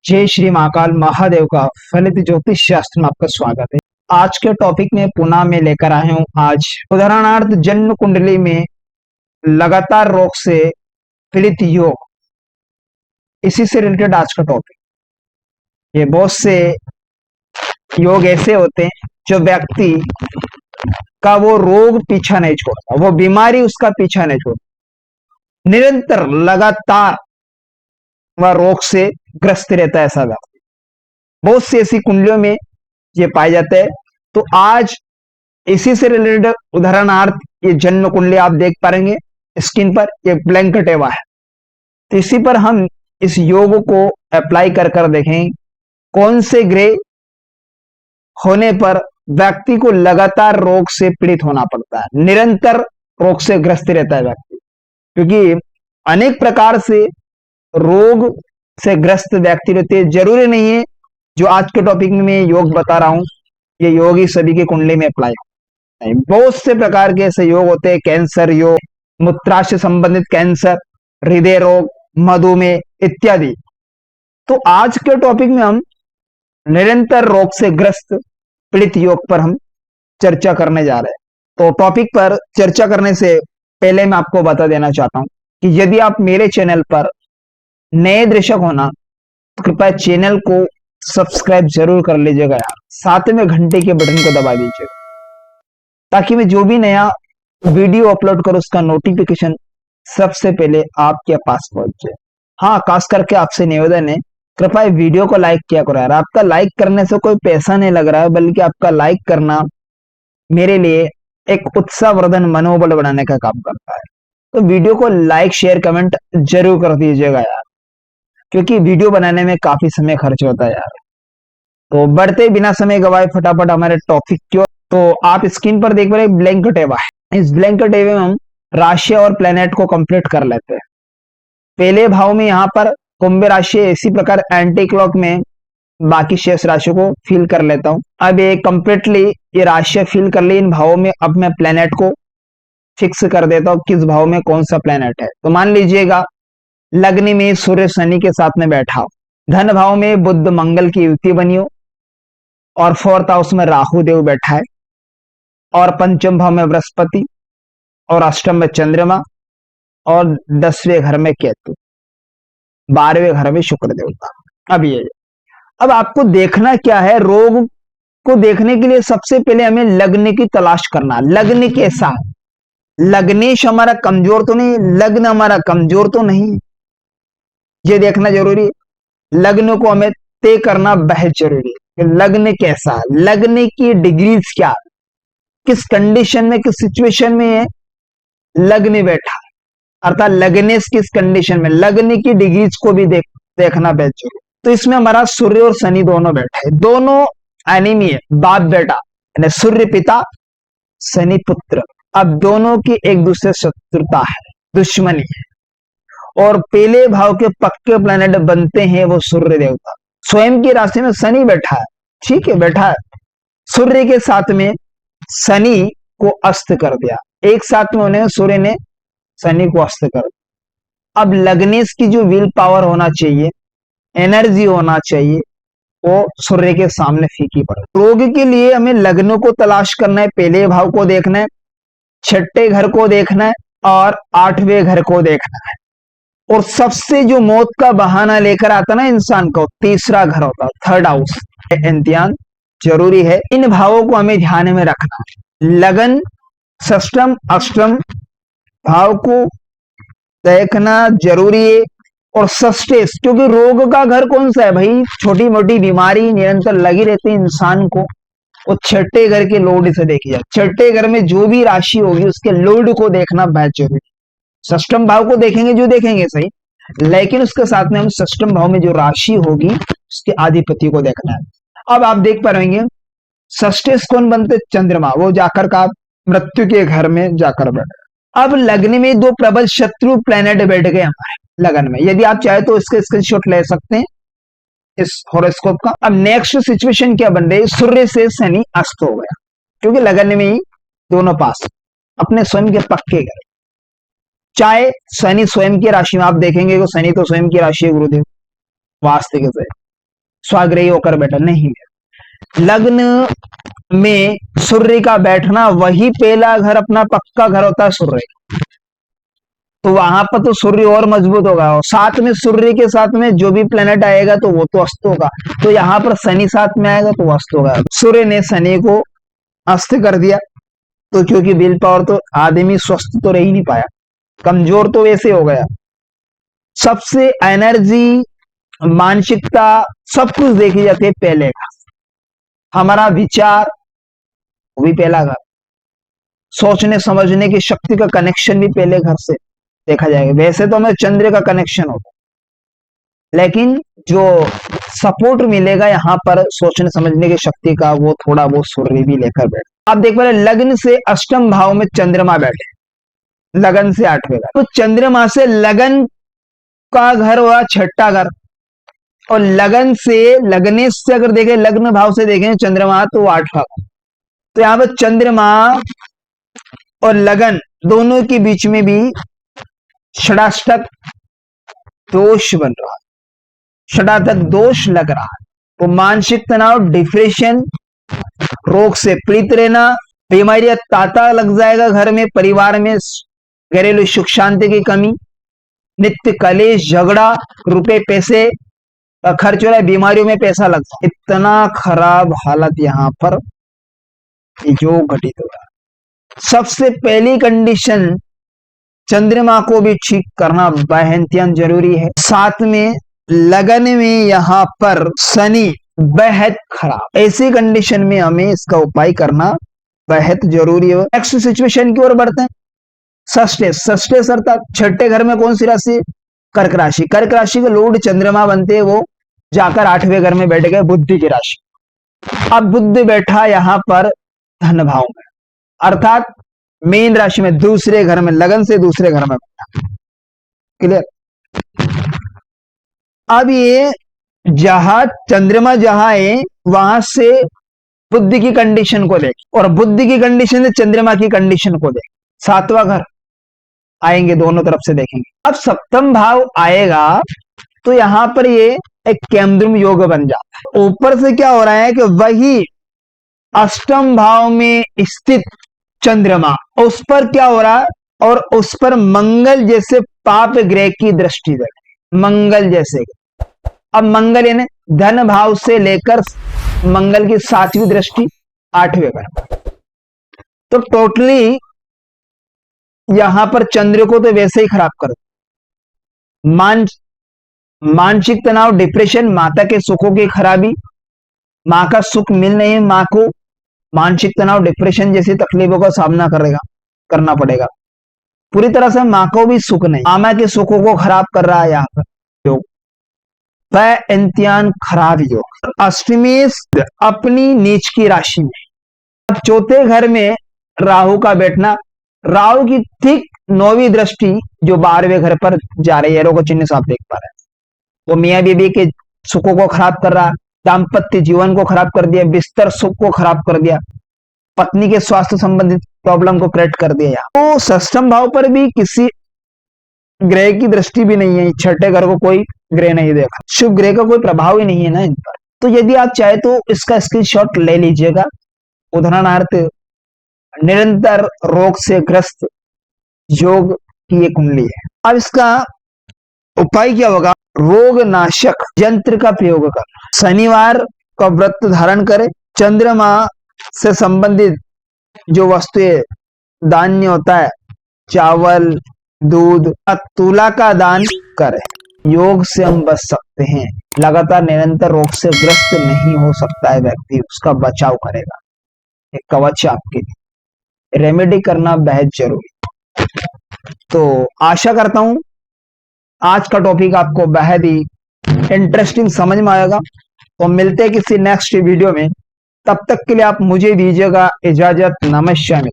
जय श्री महाकाल महादेव का फलित ज्योतिष शास्त्र में आपका स्वागत है। आज के टॉपिक में पुनः मैं लेकर आया हूं आज उदाहरणार्थ जन्म कुंडली में लगातार रोग से पीड़ित योग, इसी से रिलेटेड आज का टॉपिक। ये बहुत से योग ऐसे होते हैं जो व्यक्ति का वो रोग पीछा नहीं छोड़ता, वो बीमारी उसका पीछा नहीं छोड़ता, निरंतर लगातार वह रोग से ग्रस्त रहता है ऐसा व्यक्ति। बहुत सी ऐसी कुंडलियों में ये पाए जाते हैं। तो आज इसी से रिलेटेड उदाहरणार्थ ये जन्म कुंडली आप देख पाएंगे स्क्रीन पर, ये ब्लैंक टेवा है। तो इसी पर हम इस योग को अप्लाई कर कर देखें कौन से ग्रह होने पर व्यक्ति को लगातार रोग से पीड़ित होना पड़ता है, निरंतर रोग से ग्रस्त रहता है व्यक्ति। क्योंकि अनेक प्रकार से रोग से ग्रस्त व्यक्ति रहते हैं, जरूरी नहीं है जो आज के टॉपिक में मैं योग बता रहा हूं ये योग ही सभी की कुंडली में अप्लाई होता है। बहुत से प्रकार के ऐसे योग होते हैं, कैंसर योग, मूत्राशय संबंधित कैंसर, हृदय रोग, मधुमेह इत्यादि। तो आज के टॉपिक में हम निरंतर रोग से ग्रस्त पीड़ित योग पर हम चर्चा करने जा रहे हैं। तो टॉपिक पर चर्चा करने से पहले मैं आपको बता देना चाहता हूं कि यदि आप मेरे चैनल पर नए दर्शक होना तो कृपया चैनल को सब्सक्राइब जरूर कर लीजिएगा यार, साथ में घंटे के बटन को दबा दीजिएगा ताकि मैं जो भी नया वीडियो अपलोड करूं उसका नोटिफिकेशन सबसे पहले आपके पास पहुंच जाए। हाँ, खास करके आपसे निवेदन है कृपया वीडियो को लाइक किया करो यार। आपका लाइक करने से कोई पैसा नहीं लग रहा है, बल्कि आपका लाइक करना मेरे लिए एक उत्साहवर्धन मनोबल बढ़ाने का काम करता है। तो वीडियो को लाइक शेयर कमेंट जरूर कर दीजिएगा यार, क्योंकि वीडियो बनाने में काफी समय खर्च होता है यार। तो बढ़ते बिना समय गवाए फटाफट हमारे टॉपिक की। तो आप स्क्रीन पर देख रहे ब्लैंक टेबल है। इस ब्लैंक टेबल में हम राशि और प्लेनेट को कंप्लीट कर लेते हैं। पहले भाव में यहाँ पर कुंभ राशि, इसी प्रकार एंटी क्लॉक में बाकी शेष राशि को फिल कर लेता हूं। अब ये कंप्लीटली ये राशि फिल कर ली इन भावों में। अब मैं प्लेनेट को फिक्स कर देता हूं किस भाव में कौन सा प्लेनेट है। तो मान लीजिएगा लग्न में सूर्य शनि के साथ में बैठा हो, धन भाव में बुध मंगल की युति बनी हो, और फोर्थ हाउस में राहु देव बैठा है, और पंचम भाव में बृहस्पति, और अष्टम में चंद्रमा, और 10वें घर में केतु, 12वें घर में शुक्र देवता। अब आपको देखना क्या है, रोग को देखने के लिए सबसे पहले हमें लग्न की तलाश करना। लग्न कैसा, लग्नेश हमारा कमजोर तो नहीं, लग्न हमारा कमजोर तो नहीं, ये देखना जरूरी है। लग्न को हमें तय करना बेहद जरूरी है कि लग्न कैसा, लग्न की डिग्रीज क्या, किस कंडीशन में किस सिचुएशन में है लग्न बैठा, अर्थात लग्नेश किस कंडीशन में, लग्न की डिग्रीज को भी देखना बेहद जरूरी। तो इसमें हमारा सूर्य और शनि दोनों बैठे हैं, दोनों एनिमी है, बाप बेटा, यानी सूर्य पिता शनि पुत्र। अब दोनों की एक दूसरे शत्रुता है, दुश्मनी है, और पहले भाव के पक्के प्लैनेट बनते हैं वो सूर्य देवता। स्वयं की राशि में शनि बैठा है, ठीक है, बैठा है, सूर्य के साथ में शनि को अस्त कर दिया, एक साथ में उन्हें सूर्य ने शनि को अस्त कर दिया। अब लग्नेश की जो विल पावर होना चाहिए, एनर्जी होना चाहिए, वो सूर्य के सामने फीकी पड़े। रोग के लिए हमें लग्नों को तलाश करना है, पहले भाव को देखना है, छठे घर को देखना है, और 8वें घर को देखना है। और सबसे जो मौत का बहाना लेकर आता ना इंसान को, तीसरा घर होता है, थर्ड हाउस। ध्यान जरूरी है, इन भावों को हमें ध्यान में रखना है। लगन, षष्टम, अष्टम भाव को देखना जरूरी है, और षष्ठेश, क्योंकि रोग का घर कौन सा है भाई, छोटी मोटी बीमारी निरंतर लगी रहती है इंसान को, वो छठे घर के लोड से देखी जाए। छठे घर में जो भी राशि होगी उसके लोड को देखना बहुत जरूरी। षष्टम भाव को देखेंगे जो देखेंगे सही, लेकिन उसके साथ में हम षष्टम भाव में जो राशि होगी उसके आधिपति को देखना है। अब आप देख पा रहेंगे षष्ठेश कौन बनते, चंद्रमा, वो जाकर का मृत्यु के घर में जाकर बैठे। अब लग्न में दो प्रबल शत्रु प्लैनेट बैठ गए हमारे लगन में। यदि आप चाहे तो इसके स्क्रीनशॉट ले सकते हैं, इस हॉरोस्कोप का। अब नेक्स्ट सिचुएशन क्या बन रही, सूर्य से शनि अस्त हो गया, क्योंकि लगन में ही दोनों पास अपने स्वयं के पक्के गए। चाहे शनि स्वयं की राशि में, आप देखेंगे कि शनि तो स्वयं की राशि है गुरुदेव, वास्तविक से स्वाग्रही होकर बैठा नहीं है। लग्न में सूर्य का बैठना, वही पहला घर अपना पक्का घर होता है सूर्य, तो वहां पर तो सूर्य और मजबूत होगा, और साथ में सूर्य के साथ में जो भी प्लेनेट आएगा तो वो तो अस्त होगा, तो यहाँ पर शनि साथ में आएगा तो अस्त होगा। सूर्य ने शनि को अस्त कर दिया, तो क्योंकि विल पावर तो आदमी स्वस्थ तो रह ही नहीं पाया, कमजोर तो वैसे हो गया। सबसे एनर्जी, मानसिकता, सब कुछ देखी जाती है पहले का, हमारा विचार वो भी पहला घर, सोचने समझने की शक्ति का कनेक्शन भी पहले घर से देखा जाएगा। वैसे तो हमें चंद्र का कनेक्शन होगा, लेकिन जो सपोर्ट मिलेगा यहाँ पर सोचने समझने की शक्ति का, वो थोड़ा वो सूर्य भी लेकर बैठे। आप देख पा रहे लग्न से अष्टम भाव में चंद्रमा बैठे, लगन से 8वें घर, तो चंद्रमा से लगन का घर हुआ छठा घर, और लगन से लगने से अगर देखें, लग्न भाव से देखें चंद्रमा तो 8वां घर। तो यहां पर चंद्रमा और लगन दोनों के बीच में भी षडाष्टक दोष बन रहा है, षडाष्टक दोष लग रहा है। तो मानसिक तनाव, डिप्रेशन, रोग से पीड़ित रहना, बीमारियां तांता लग जाएगा घर में, परिवार में घरेलू सुख शांति की कमी, नित्य कलेश, झगड़ा, रुपए पैसे का खर्च हो रहा है, बीमारियों में पैसा लगता है। इतना खराब हालत यहाँ पर जो घटित हो रहा है। सबसे पहली कंडीशन, चंद्रमा को भी ठीक करना बेहद जरूरी है। साथ में लगन में यहाँ पर शनि बेहद खराब, ऐसी कंडीशन में हमें इसका उपाय करना बेहद जरूरी है। नेक्स्ट सिचुएशन की ओर बढ़ते हैं। षष्ठेश अर्थात छठे घर में कौन सी राशि, कर्क राशि। कर्क राशि के लॉर्ड चंद्रमा बनते हैं, वो जाकर 8वें घर में बैठ गए, बुद्धि की राशि। अब बुद्ध बैठा यहाँ पर धन भाव में, अर्थात मेन राशि में, दूसरे घर में, लगन से दूसरे घर में बैठा। क्लियर। अब ये जहां चंद्रमा जहां है, वहां से बुद्धि की कंडीशन को देख, और बुद्धि की कंडीशन से चंद्रमा की कंडीशन को देख, 7वां घर आएंगे, दोनों तरफ से देखेंगे। अब सप्तम भाव आएगा तो यहां पर ये एक केंद्रम योग बन जाता है। ऊपर से क्या हो रहा है कि वही अष्टम भाव में स्थित चंद्रमा, उस पर क्या हो रहा है, और उस पर मंगल जैसे पाप ग्रह की दृष्टि दे, मंगल जैसे। अब मंगल यानी धन भाव से लेकर मंगल की 7वीं दृष्टि 8वें घर, तो टोटली यहां पर चंद्र को तो वैसे ही खराब कर, मानसिक तनाव, डिप्रेशन, माता के सुखों की खराबी, मां का सुख मिल नहीं, मां को मानसिक तनाव, डिप्रेशन जैसी तकलीफों का सामना करना पड़ेगा। पूरी तरह से मां को भी सुख नहीं, मामा के सुखों को खराब कर रहा है यहाँ पर योग, वह इंतजान खराब योग। अष्टमेश अपनी नीच की राशि में, अब चौथे घर में राहु का बैठना, राहु की ठीक 9वीं दृष्टि जो 12वें घर पर जा रही है, एरो को चिन्ह से आप देख पा रहे हैं, वो मियां बीबी के सुखों को खराब कर रहा, दाम्पत्य जीवन को खराब कर दिया, बिस्तर सुख को खराब कर दिया, पत्नी के स्वास्थ्य संबंधित प्रॉब्लम को क्रिएट कर दिया। तो षष्ठम भाव पर भी किसी ग्रह की दृष्टि भी नहीं है, छठे घर को कोई ग्रह नहीं देखा, शुभ ग्रह का कोई प्रभाव ही नहीं है ना इन पर। तो यदि आप चाहे तो इसका स्क्रीनशॉट ले लीजिएगा। उदाहरणार्थ, निरंतर रोग से ग्रस्त योग की ये कुंडली है। अब इसका उपाय क्या होगा, रोग नाशक यंत्र का प्रयोग कर, शनिवार का व्रत धारण करें, चंद्रमा से संबंधित जो वस्तुएं धान्य होता है, चावल, दूध, तुला का दान करें। योग से हम बच सकते हैं, लगातार निरंतर रोग से ग्रस्त नहीं हो सकता है व्यक्ति, उसका बचाव करेगा, एक कवच आपके लिए, रेमेडी करना बेहद जरूरी। तो आशा करता हूं आज का टॉपिक आपको बेहद ही इंटरेस्टिंग समझ में आएगा। तो मिलते हैं किसी नेक्स्ट वीडियो में, तब तक के लिए आप मुझे दीजिएगा इजाजत। नमस्कार।